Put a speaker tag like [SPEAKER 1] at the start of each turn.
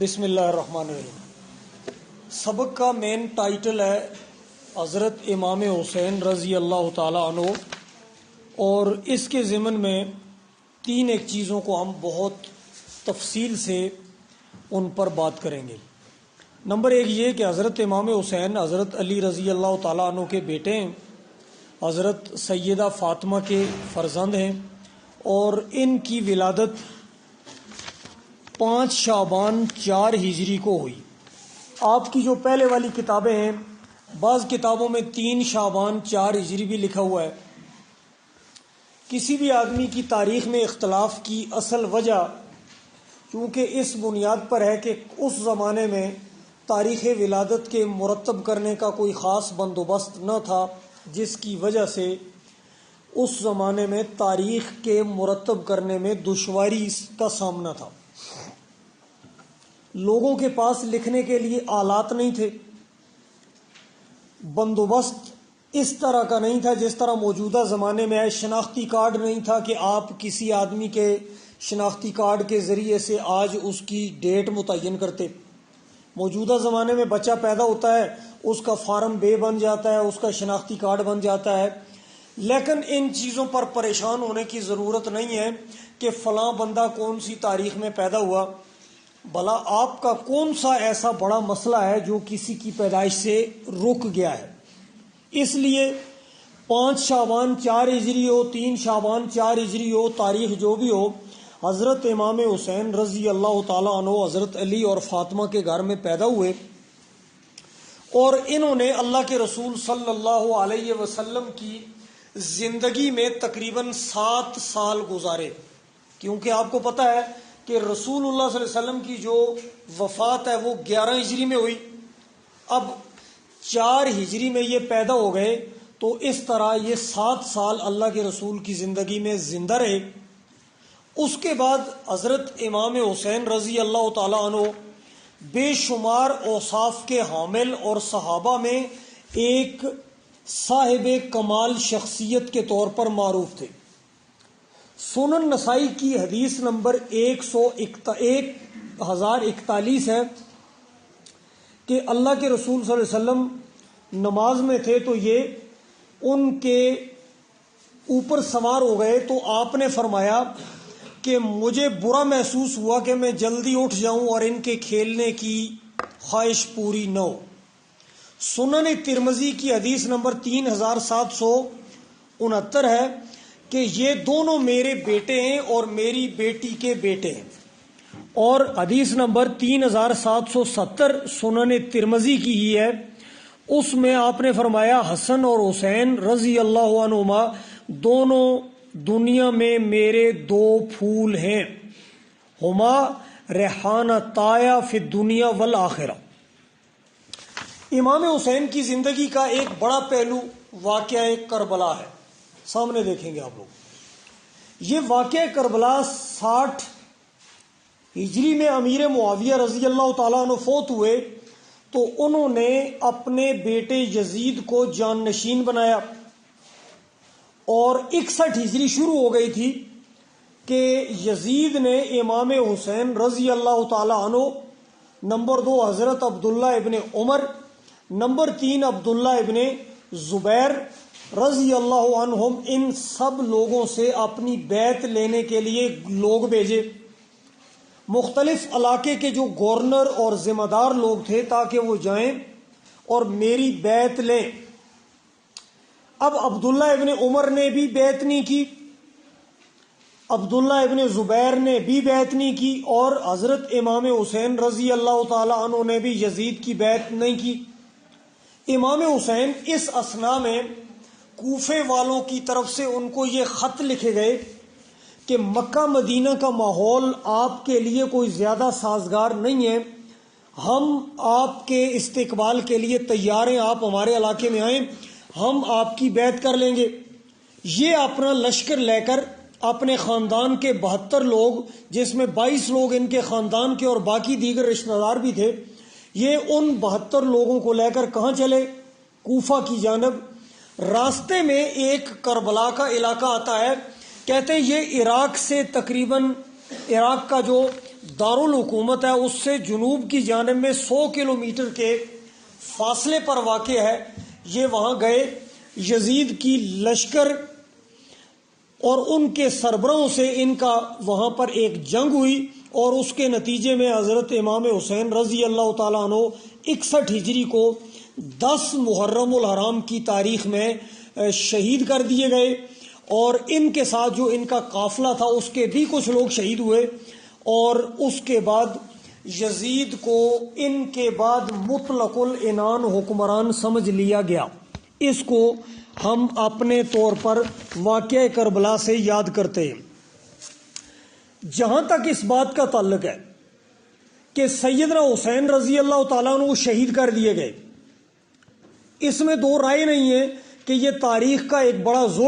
[SPEAKER 1] بسم اللہ الرحمن الرحیم۔ سبق کا مین ٹائٹل ہے حضرت امام حسین رضی اللہ تعالی عنہ، اور اس کے ضمن میں ایک چیزوں کو ہم بہت تفصیل سے ان پر بات کریں گے۔ نمبر ایک یہ کہ حضرت امام حسین حضرت علی رضی اللہ تعالی عنہ کے بیٹے ہیں، حضرت سیدہ فاطمہ کے فرزند ہیں، اور ان کی ولادت 5 شعبان 4 ہجری کو ہوئی۔ آپ کی جو پہلے والی کتابیں ہیں، بعض کتابوں میں 3 شعبان 4 ہجری بھی لکھا ہوا ہے۔ کسی بھی آدمی کی تاریخ میں اختلاف کی اصل وجہ کیونکہ اس بنیاد پر ہے کہ اس زمانے میں تاریخ ولادت کے مرتب کرنے کا کوئی خاص بندوبست نہ تھا، جس کی وجہ سے اس زمانے میں تاریخ کے مرتب کرنے میں دشواری کا سامنا تھا۔ لوگوں کے پاس لکھنے کے لیے آلات نہیں تھے، بندوبست اس طرح کا نہیں تھا جس طرح موجودہ زمانے میں ہے۔ شناختی کارڈ نہیں تھا کہ آپ کسی آدمی کے شناختی کارڈ کے ذریعے سے آج اس کی ڈیٹ متعین کرتے۔ موجودہ زمانے میں بچہ پیدا ہوتا ہے، اس کا فارم بے بن جاتا ہے، اس کا شناختی کارڈ بن جاتا ہے۔ لیکن ان چیزوں پر پریشان ہونے کی ضرورت نہیں ہے کہ فلاں بندہ کون سی تاریخ میں پیدا ہوا، بھلا آپ کا کون سا ایسا بڑا مسئلہ ہے جو کسی کی پیدائش سے رک گیا ہے۔ اس لیے 5 شعبان 4 ہجری ہو، 3 شعبان 4 ہجری ہو، تاریخ جو بھی ہو، حضرت امام حسین رضی اللہ تعالیٰ عنہ حضرت علی اور فاطمہ کے گھر میں پیدا ہوئے، اور انہوں نے اللہ کے رسول صلی اللہ علیہ وسلم کی زندگی میں تقریباً 7 سال گزارے۔ کیونکہ آپ کو پتہ ہے کہ رسول اللہ صلی اللہ علیہ وسلم کی جو وفات ہے وہ 11 ہجری میں ہوئی، اب 4 ہجری میں یہ پیدا ہو گئے، تو اس طرح یہ 7 سال اللہ کے رسول کی زندگی میں زندہ رہے۔ اس کے بعد حضرت امام حسین رضی اللہ تعالیٰ عنہ بے شمار اوصاف کے حامل اور صحابہ میں ایک صاحب کمال شخصیت کے طور پر معروف تھے۔ سنن نسائی کی حدیث نمبر 1041 ہے کہ اللہ کے رسول صلی اللہ علیہ وسلم نماز میں تھے تو یہ ان کے اوپر سوار ہو گئے، تو آپ نے فرمایا کہ مجھے برا محسوس ہوا کہ میں جلدی اٹھ جاؤں اور ان کے کھیلنے کی خواہش پوری نہ ہو۔ سنن ترمذی کی حدیث نمبر 3769 ہے کہ یہ دونوں میرے بیٹے ہیں اور میری بیٹی کے بیٹے ہیں۔ اور حدیث نمبر 3770 سنن ترمذی کی ہی ہے، اس میں آپ نے فرمایا حسن اور حسین رضی اللہ عنہما دونوں دنیا میں میرے 2 پھول ہیں، ہما ریحانہ تایا فی الدنیا والآخرہ۔ امام حسین کی زندگی کا ایک بڑا پہلو واقعہ کربلا ہے، سامنے دیکھیں گے آپ لوگ۔ یہ واقعہ کربلا 60 ہجری میں امیر معاویہ رضی اللہ تعالیٰ عنہ فوت ہوئے، تو انہوں نے اپنے بیٹے یزید کو جانشین بنایا، اور 61 ہجری شروع ہو گئی تھی کہ یزید نے امام حسین رضی اللہ تعالیٰ عنہ، نمبر 2 حضرت عبداللہ ابن عمر، نمبر 3 عبداللہ ابن زبیر رضی اللہ عنہم، ان سب لوگوں سے اپنی بیعت لینے کے لیے لوگ بھیجے، مختلف علاقے کے جو گورنر اور ذمہ دار لوگ تھے، تاکہ وہ جائیں اور میری بیعت لیں۔ اب عبداللہ ابن عمر نے بھی بیعت نہیں کی، عبداللہ ابن زبیر نے بھی بیعت نہیں کی، اور حضرت امام حسین رضی اللہ تعالی عنہ نے بھی یزید کی بیعت نہیں کی۔ امام حسین اس اثنا میں کوفے والوں کی طرف سے ان کو یہ خط لکھے گئے کہ مکہ مدینہ کا ماحول آپ کے لیے کوئی زیادہ سازگار نہیں ہے، ہم آپ کے استقبال کے لیے تیار ہیں، آپ ہمارے علاقے میں آئیں، ہم آپ کی بیعت کر لیں گے۔ یہ اپنا لشکر لے کر اپنے خاندان کے 72 لوگ، جس میں 22 لوگ ان کے خاندان کے اور باقی دیگر رشتہ دار بھی تھے، یہ ان 72 لوگوں کو لے کر کہاں چلے؟ کوفہ کی جانب۔ راستے میں ایک کربلا کا علاقہ آتا ہے، کہتے ہیں یہ عراق سے تقریباً، عراق کا جو دارالحکومت ہے اس سے جنوب کی جانب میں 100 کلومیٹر کے فاصلے پر واقع ہے، یہ وہاں گئے، یزید کی لشکر اور ان کے سربراہوں سے ان کا وہاں پر ایک جنگ ہوئی، اور اس کے نتیجے میں حضرت امام حسین رضی اللہ تعالیٰ عنہ 61 ہجری کو 10 محرم الحرام کی تاریخ میں شہید کر دیے گئے، اور ان کے ساتھ جو ان کا قافلہ تھا اس کے بھی کچھ لوگ شہید ہوئے، اور اس کے بعد یزید کو ان کے بعد مطلق العنان حکمران سمجھ لیا گیا۔ اس کو ہم اپنے طور پر واقعہ کربلا سے یاد کرتے ہیں۔ جہاں تک اس بات کا تعلق ہے کہ سیدنا حسین رضی اللہ تعالیٰ عنہ شہید کر دیے گئے، اس میں دو رائے نہیں ہے کہ یہ تاریخ کا ایک بڑا ظلم